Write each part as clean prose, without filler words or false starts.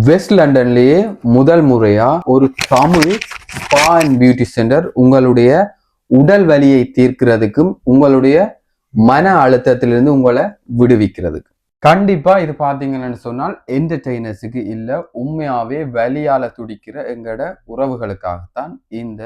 West லண்டன்லேயே முதல் முறையா ஒரு Tamil spa and beauty centre உங்களுடைய உடல் வலியை தீர்க்கிறதுக்கும் உங்களுடைய மன அழுத்தத்திலிருந்து உங்களை விடுவிக்கிறதுக்கு. கண்டிப்பா இது பாத்தீங்கன்னு சொன்னால் என்டர்டெய்னர்ஸுக்கு இல்ல, உண்மையாவே வலியால துடிக்கிற எங்களோட உறவுகளுக்காகத்தான் இந்த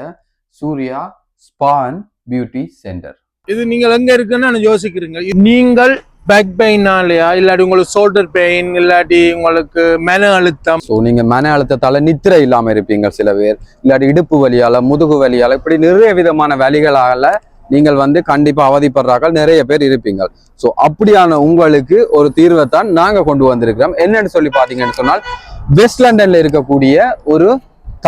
Surya spa and beauty centre. இது நீங்கள் எங்க இருக்குன்னு யோசிக்கிறீங்க. நீங்கள் பேக் பெயினாலயா இல்லாட்டி உங்களுக்கு ஷோல்டர் பெயின் இல்லாட்டி உங்களுக்கு மன அழுத்தம், ஸோ நீங்க மன அழுத்தத்தால நித்திரை இல்லாம இருப்பீங்க சில பேர், இல்லாட்டி இடுப்பு வலியால முதுகு வலியால இப்படி நிறைய விதமான வலிகளால நீங்கள் கண்டிப்பா அவதிப்படுறார்கள் நிறைய பேர் இருப்பீங்க. ஸோ அப்படியான உங்களுக்கு ஒரு தீர்வை தான் நாங்க கொண்டு வந்திருக்கிறோம். என்னன்னு சொல்லி பாத்தீங்கன்னு சொன்னால் வெஸ்ட் லண்டன்ல இருக்கக்கூடிய ஒரு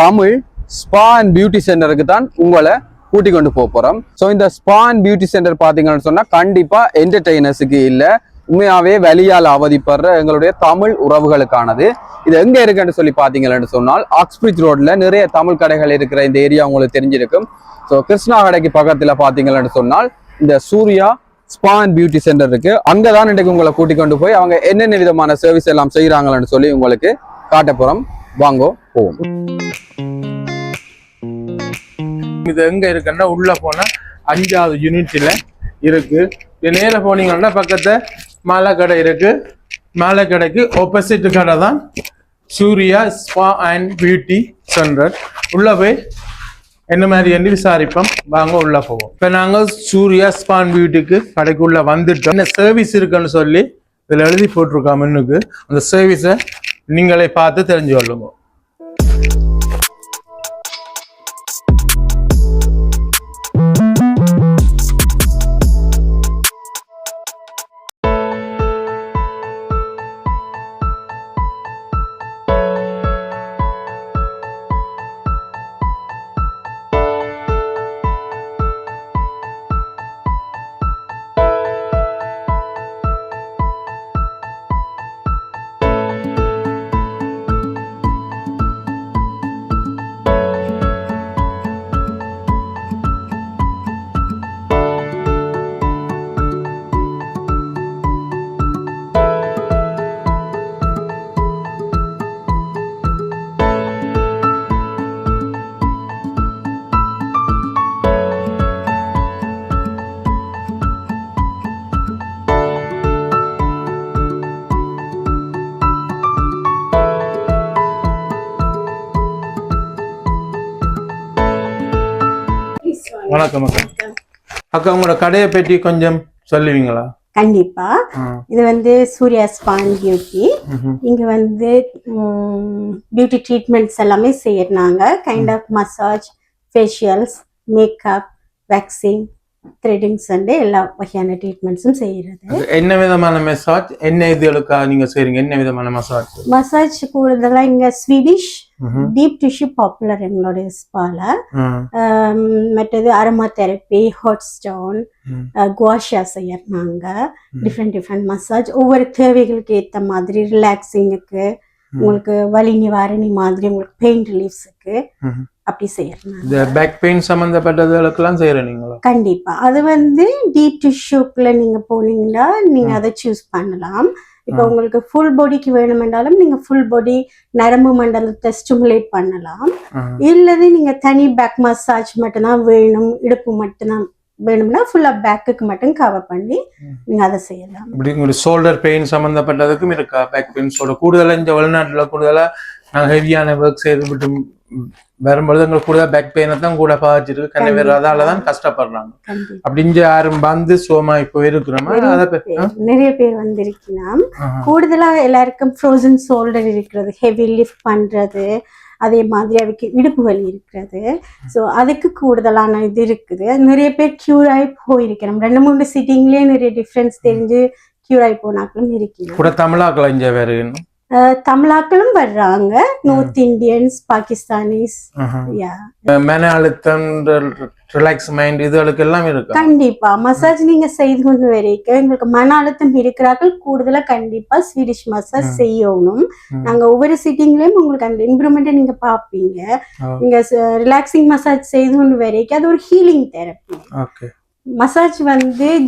தமிழ் ஸ்பா அண்ட் பியூட்டி சென்டருக்கு தான் உங்களை கூட்டி கொண்டு போறோம். ஸோ இந்த ஸ்பா அண்ட் பியூட்டி சென்டர் பாத்தீங்கன்னு சொன்னா கண்டிப்பா என்டர்டெய்னர்ஸுக்கு இல்ல, உண்மையாவே வலியால் அவதிப்படுற எங்களுடைய தமிழ் உறவுகளுக்கானது. இது எங்க இருக்குன்னு சொல்லி பாத்தீங்கன்னு சொன்னால் ஆக்ஸ்பிரிட்ஜ் ரோட்ல நிறைய தமிழ் கடைகள் இருக்கிற இந்த ஏரியா உங்களுக்கு தெரிஞ்சிருக்கும். ஸோ கிருஷ்ணா கடைக்கு பக்கத்துல பாத்தீங்கன்னு சொன்னால் இந்த Surya spa and beauty centre இருக்கு. அங்கதான் இன்றைக்கு உங்களை கூட்டி கொண்டு போய் அவங்க என்னென்ன விதமான சர்வீஸ் எல்லாம் செய்யறாங்கன்னு சொல்லி உங்களுக்கு காட்ட போறோம். வாங்கோ போவோம். இது எங்க இருக்குன்னா உள்ள போனா 5வது யூனிட்ல இருக்கு. நேர போனீங்கன்னா பக்கத்துல மாலை கடை இருக்கு. மாலை கடைக்கு ஆப்போசிட் கடை தான் Surya spa and beauty centre. உள்ள போய் என்ன மாதிரி என்று விசாரிப்போம். வாங்க உள்ள போவோம். இப்ப நாங்க சூர்யா ஸ்பா அண்ட் பியூட்டிக்கு கடைக்குள்ள வந்துட்டோம். என்ன சர்வீஸ் இருக்குன்னு சொல்லி இதுல எழுதி போட்டிருக்கோம் மெனுக்கு. அந்த சர்வீஸை நீங்களே பார்த்து தெரிஞ்சு கொள்ளுங்க. வணக்கம் அக்கா, உங்களோட கடையை பற்றி கொஞ்சம் சொல்லுவீங்களா? கண்டிப்பா. இது சூர்யா ஸ்பா அண்ட் பியூட்டி. இங்க பியூட்டி ட்ரீட்மெண்ட்ஸ் எல்லாமே செய்யறாங்க. Kind of massage, facials, makeup, waxing, threadings எல்லா வகையான ட்ரீட்மெண்ட்ஸும் செய்யறது. என்ன விதமான மசாஜ், என்ன இதுகளுக்கா நீங்க செய்றீங்க? என்ன விதமான மசாஜ் கூடுதலா இங்க ஸ்வீடிஷ் டீப் டிஷ்யூ பாப்புலர் எங்களுடைய ஸ்பால. மற்றது அரோமா தெரப்பி, ஹாட் ஸ்டோன், குவாஷா செய்யறாங்க. டிஃப்ரெண்ட் மசாஜ் ஒவ்வொரு தேவைகளுக்கு ஏற்ற மாதிரி, ரிலாக்ஸிங்குக்கு, உங்களுக்கு வலி நிவாரணி மாதிரி, உங்களுக்கு பெயின் ரிலீஃப்ஸுக்கு அப்படி செய்யறாங்க. பேக் பெயின் சம்பந்தப்பட்டதுக்கெல்லாம் செய்யறீங்களா? கண்டிப்பா. அது டீப் டிஷ்யூக்குள்ள நீங்க போனீங்கன்னா நீங்க அதை சூஸ் பண்ணலாம். இப்போ உங்களுக்கு ஃபுல் பாடிக்கு வேணுமென்றாலும் நீங்க ஃபுல் பாடி நரம்பு மண்டலத்தை ஸ்டிமுலேட் பண்ணலாம். இல்லது நீங்க தனி பேக் மசாஜ் மட்டும்தான் வேணும், இடுப்பு மட்டும்தான் வேணும்னா ஃபுல்லா பேக்குக்கு மட்டும் கவர் பண்ணி நீங்க அதை செய்யலாம். இப்படி ஷோல்டர் பெயின் சம்பந்தப்பட்டதுக்கும் இருக்கா? பேக் பெயின்ஸோட கூடுதலா இந்த வெளிநாட்டுல கூடுதலா நாங்கள் ஹெவியான ஒர்க் செய்து விட்டு வரும்பொழுது எங்களுக்கு கூட பேக் பெயினை தான் கூட பாதிச்சிருக்கு. கண்ண அதாலதான் கஷ்டப்படுறாங்க. அப்படின்னு யாரும் சோமா இப்போ இருக்கிறோமா? நிறைய பேர் வந்திருக்கலாம். கூடுதலா எல்லாருக்கும் ஃப்ரோசன் ஷோல்டர் இருக்கிறது, ஹெவி லிஃப்ட் பண்றது, அதே மாதிரி அதுக்கு இடுப்பு வலி இருக்கிறது. ஸோ அதுக்கு கூடுதலான இது இருக்குது. நிறைய பேர் கியூர் ஆகி போயிருக்கிறோம். 2-3 சிட்டிங்லேயே நிறைய டிஃப்ரென்ஸ் தெரிஞ்சு கியூர் ஆகி போனாக்களும் இருக்கிறோம். கூட தமிழாக்கள் இங்கே வேறு தமிழாக்களும் வர்றாங்க, நார்த் இந்தியன்ஸ், பாகிஸ்தானிஸ். மன அழுத்தம், ரிலாக்ஸ் மைண்ட் இதுகளுக்கு எல்லாம் இருக்கு. கண்டிப்பா மசாஜ் நீங்க செய்து கொண்டு வரைக்கும் உங்களுக்கு மன அழுத்தம் இருக்கிறார்கள் கூடுதலா கண்டிப்பா ஸ்வீடிஷ் மசாஜ் செய்யணும். நாங்க ஒவ்வொரு சிட்டிங்லயும் உங்களுக்கு அந்த இம்ப்ரூவ்மெண்ட்டை நீங்க பாப்பீங்க. நீங்க ரிலாக்ஸிங் மசாஜ் செய்து கொண்டு வரைக்கும் அது ஒரு healing therapy. Massage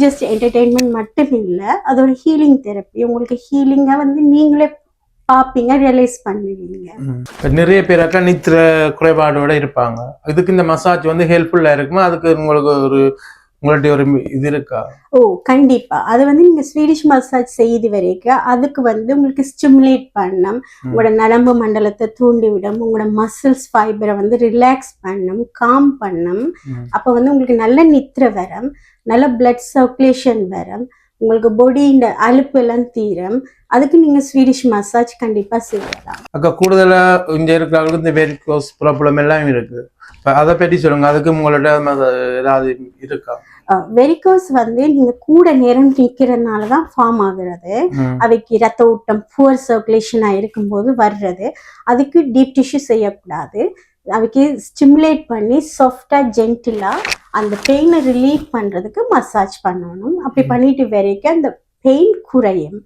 just entertainment மட்டும் இல்லை, அது ஒரு ஹீலிங் தெரப்பி. உங்களுக்கு ஹீலிங்கா நீங்களே பார்ப்பீங்க, ரியலைஸ் பண்ணுவீங்க. இப்ப நிறைய பேராக்கா நித்திர குறைபாடோட இருப்பாங்க. இதுக்கு இந்த மசாஜ் வந்து ஹெல்ப்ஃபுல்லா இருக்குமா? அதுக்கு உங்களுக்கு உங்கள்ட்ட ஒரு இது இருக்கா? ஓ கண்டிப்பா. அது வந்து நீங்க ஸ்வீடிஷ் மசாஜ் செய்து வரைக்கும் அதுக்கு வந்து உங்களுக்கு ஸ்டிமுலேட் பண்ணும், உங்களோட நரம்பு மண்டலத்தை தூண்டிவிடும், உங்களோட மசில்ஸ் ஃபைபரை வந்து ரிலாக்ஸ் பண்ணும், காம் பண்ணும். அப்போ வந்து உங்களுக்கு நல்ல நித்திரை வரும், நல்ல பிளட் சர்க்குலேஷன் வரும், உங்களுக்கு பாடியோட அலுப்பு எல்லாம் தீரும். அதுக்கு நீங்க ஸ்வீடிஷ் மசாஜ் கண்டிப்பா செய்யலாம். அக்கா கூடுதலா இங்க இருக்கிறவங்களுக்கு இந்த வெரிகோஸ் ப்ராப்ளம் எல்லாம் இருக்கு. அதை பற்றி சொல்லுங்க. அதுக்கு உங்களோட ஏதாவது இருக்கா? வெரிகோஸ் வந்து நீங்க கூட நேரம் நிக்கிறதுனால தான் ஃபார்ம் ஆகுறது. அவைக்கு ரத்த ஓட்டம் புவர் சர்க்குலேஷனா இருக்கும்போது வர்றது. அதுக்கு டீப் டிஷ்யூ செய்யக்கூடாது. அவைக்கு ஸ்டிமுலேட் பண்ணி சாஃப்டா ஜென்டிலா அந்த பெயினை ரிலீவ் பண்றதுக்கு மசாஜ் பண்ணணும். அப்படி பண்ணிட்டு வரைக்கும் அந்த பெயின் குறையும்.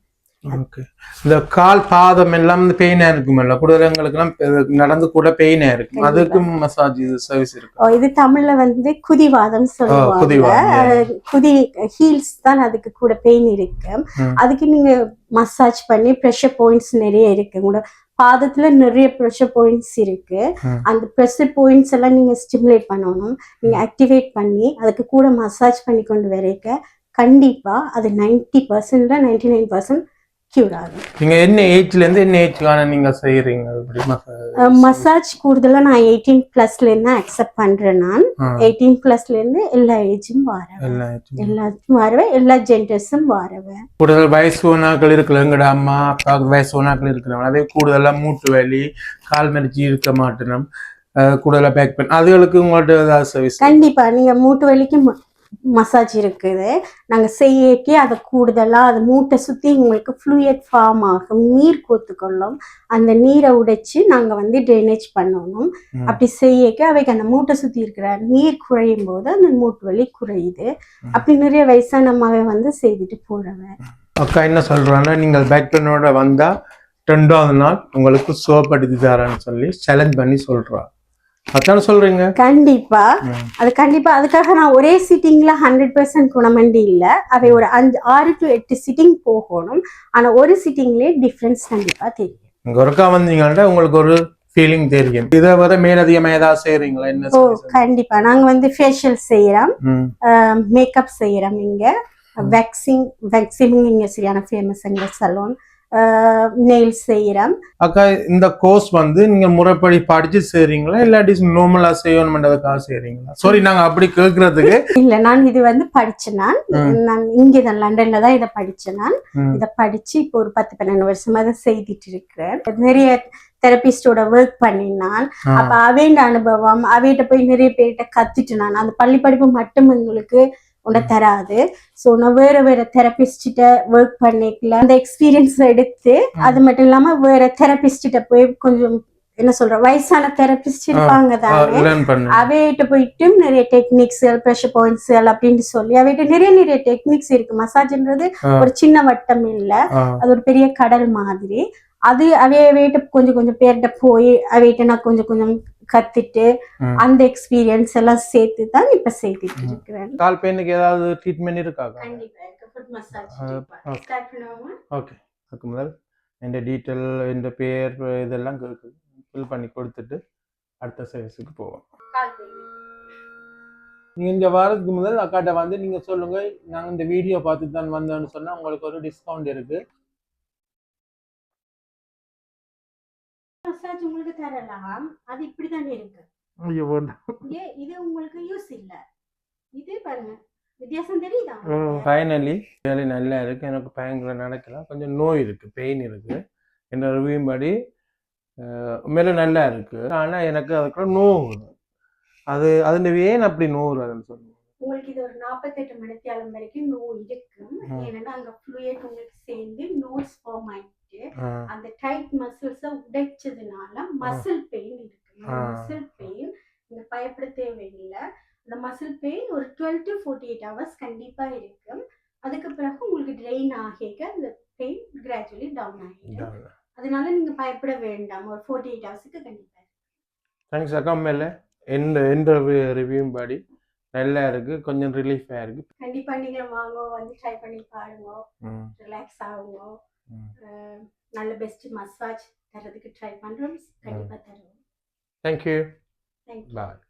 ஓகே. இந்த கால் பாதம் எல்லாம் பெயினா இருக்குமல்ல, குடலங்களுக்கெல்லாம் நடந்து கூட பெயினா இருக்கும். அதுக்கும் மசாஜ் சர்வீஸ் இருக்கு. இது தமிழ்ல வந்து குதிவாதம் சொல்லுவாங்க. குதி ஹீல்ஸ் தான் அதுக்கு கூட பெயின் இருக்கு. அதுக்கு நீங்க மசாஜ் பண்ணி ப்ரெஷர் பாயிண்ட்ஸ் நிறைய இருக்கு. கூட பாதத்துல நிறைய ப்ரெஷர் பாயிண்ட்ஸ் இருக்கு. அந்த ப்ரெஷர் பாயிண்ட்ஸ் எல்லாம் நீங்க ஸ்டிமுலேட் பண்ணணும். நீங்க ஆக்டிவேட் பண்ணி அதுக்கு கூட மசாஜ் பண்ணி கொண்டு வரைக்க கண்டிப்பா அது 90% 99% கியூர் ஆகும். நீங்க என்ன ஏஜ்ல இருந்து என்ன ஏஜ்க்கான நீங்க செய்யறீங்க மசாஜ்? கூடுதலா நான் 18+ இருந்து அக்செப்ட் பண்றேன். நான் 18+ இருந்து எல்லா ஏஜும் வரவேன், எல்லா ஜெண்டர்ஸும் வரவேன். கூடுதல் வயசுனாக்கள் இருக்குல்ல, எங்கட அம்மா அப்பாவுக்கு வயசுனாக்கள் இருக்கிறாங்க, அதே கூடுதலா மூட்டு வலி, கால் மடிச்சு இருக்க மாட்டேனும், கூடுதலா பேக் பெயின், அதுகளுக்கு உங்கள்ட்ட ஏதாவது சர்வீஸ்? கண்டிப்பா. நீங்க மூட்டு வலிக்கு மசாஜ் இருக்குது. நாங்கள் செய்யக்கே அதை கூடுதலாக அது மூட்டை சுற்றி உங்களுக்கு ஃப்ளூயிட் ஃபார்ம் ஆகும், நீர் கோத்துக்கொள்ளும். அந்த நீரை உடைச்சு நாங்கள் வந்து ட்ரைனேஜ் பண்ணணும். அப்படி செய்யக்க அவைக்கு அந்த மூட்டை சுற்றி இருக்கிற நீர் குறையும் போது அந்த மூட்டு வலி குறையுது. அப்படி நிறைய வயசான அம்மாவை வந்து செய்துட்டு போறவன். அக்கா என்ன சொல்றாங்கன்னா, நீங்கள் பேக் பெயினோட வந்தா 2வது நாள் உங்களுக்கு சோப்படுத்தி தரேன்னு சொல்லி சேலஞ்ச் பண்ணி சொல்றா. அதான சொல்றீங்க? கண்டிப்பா. அது கண்டிப்பா. அதுக்காக நான் ஒரே சிட்டிங்ல 100% குணமண்டி இல்ல. அவை ஒரு 6 to 8 சிட்டிங் போகணும். ஆனா ஒரு சிட்டிங்லயே டிஃபரன்ஸ் கண்டிப்பா தெரியும். இங்க ஒருக்கா வந்தீங்கன்னா உங்களுக்கு ஒரு ஃபீலிங் தெரியும். இதை வர மேலதிகமா ஏதாவது செய்யறீங்களா? என்ன? ஓ கண்டிப்பா. நாங்க வந்து ஃபேஷியல் செய்யறோம், மேக்கப் செய்யறோம். இங்க வேக்சிங் இங்க சரியான ஃபேமஸ் எங்க சலூன். நெயில் செய்யறோம். அக்கா இந்த கோர்ஸ் வந்து நீங்க முறைப்படி படிச்சு செய்றீங்களா இல்லாட்டி நார்மலா செய்யணும்ன்றதுக்காக செய்றீங்களா? சாரி நாங்க அப்படி கேட்கறதுக்கு இல்ல. நான் இது வந்து படிச்சேன். நான் இங்கதான் லண்டன்ல தான் இதை படிச்சேன். நான் இதை படிச்சு இப்போ ஒரு 10-12 வருஷமா தான் செய்துட்டு இருக்கிறேன். நிறைய தெரபிஸ்டோட ஒர்க் பண்ணினான். அப்ப அவைண்ட அனுபவம், அவைகிட்ட போய் நிறைய பேர்கிட்ட கத்துட்டு நான் அந்த பள்ளி படிப்பு மட்டும் எங்களுக்கு உன்னை தராது. ஸோ நான் வேற தெரபிஸ்ட ஒர்க் பண்ணிக்கல. அந்த எக்ஸ்பீரியன்ஸ் எடுத்து அது மட்டும் இல்லாம வேற தெரபிஸ்ட போய் கொஞ்சம் என்ன சொல்ற வயசான தெரபிஸ்ட் இருப்பாங்க தானே, அவைகிட்ட போயிட்டு நிறைய டெக்னிக்ஸ், ப்ரெஷர் பாயிண்ட்ஸ் அப்படின்னு சொல்லி அவைகிட்ட நிறைய டெக்னிக்ஸ் இருக்கு. மசாஜ்ன்றது ஒரு சின்ன வட்டம் இல்ல, அது ஒரு பெரிய கடல் மாதிரி. அது அவையிட்ட கொஞ்சம் பேர்கிட்ட போய் அவைகிட்ட நான் கொஞ்சம் கத்துட்டு அந்த எக்ஸ்பீரியன்ஸ் எல்லாம் சேர்த்து தான் இப்ப செய்துட்டு இருக்கிறேன். கால் பெயினுக்கு ஏதாவது ட்ரீட்மெண்ட் இருக்கா? கண்டிப்பா இருக்கு. ஃபுட் மசாஜ் ஸ்டார்ட் பண்ணுவோமா? ஓகே. அதுக்கு முதல் இந்த டீட்டெயில், இந்த பேர் இதெல்லாம் ஃபில் பண்ணி கொடுத்துட்டு அடுத்த சர்வீஸுக்கு போவோம். நீங்க இந்த வாரத்துக்கு முதல் அக்காட்ட வந்து நீங்க சொல்லுங்க, நாங்க இந்த வீடியோ பார்த்துட்டு தான் வந்தோம்னு சொன்னா உங்களுக்கு ஒரு டிஸ்கவுண்ட் இருக்கு. மசாஜ் உங்களுக்கு தரலாம். அது இப்படிதான் இருக்கு. இது உங்களுக்கு யூஸ் இல்ல. இது பாருங்க, வித்தியாசம் தெரியுதா? ஃபைனலி வேலை நல்லா இருக்கு. எனக்கு பயங்கர நடக்கலாம், கொஞ்சம் நோய் இருக்கு, பெயின் இருக்கு. என்ன ரிவ்யூ படி மேலே நல்லா இருக்கு. ஆனா எனக்கு அதுக்குள்ள நோவு. அது ஏன் அப்படி நோவுறதுன்னு சொல்லுங்க. உங்களுக்கு இது ஒரு 48 மணித்தியாலம் வரைக்கும் நோய் இருக்கும். ஏன்னா அங்க ஃப்ளூயிட் உங்களுக்கு சேர்ந்து நோஸ் ஃபார்ம் ஆயிட்டு அந்த டைட் மசில்ஸை உடைச்சதுனால மசில் பெயின் இருக்கு. மசில் பெயின் நீங்க பயப்பட தேவையில்லை. அந்த மசில் பெயின் ஒரு 12 to 48 hours கண்டிப்பா இருக்கும். அதுக்கு பிறகு உங்களுக்கு ட்ரெயின் ஆகிக்க அந்த பெயின் கிராஜுவலி டவுன் ஆகிடும். அதனால நீங்க பயப்பட வேண்டாம். ஒரு 48 ஹவர்ஸ்க்கு கண்டிப்பா. தேங்க்ஸ் அக்கா. மேல எந்த ரிவ்யூ படி நல்லா இருக்கு, கொஞ்சம் ரிலீஃபா இருக்கு. கண்டிப்பா நீங்க வாங்க, வந்து ட்ரை பண்ணி பாருங்க, ரிலாக்ஸ் ஆகுங்க. நல்ல பெஸ்ட் மசாஜ் தரதுக்கு ட்ரை பண்றோம். கண்டிப்பா தருவோம். தேங்க்யூ. தேங்க்யூ. பாய்.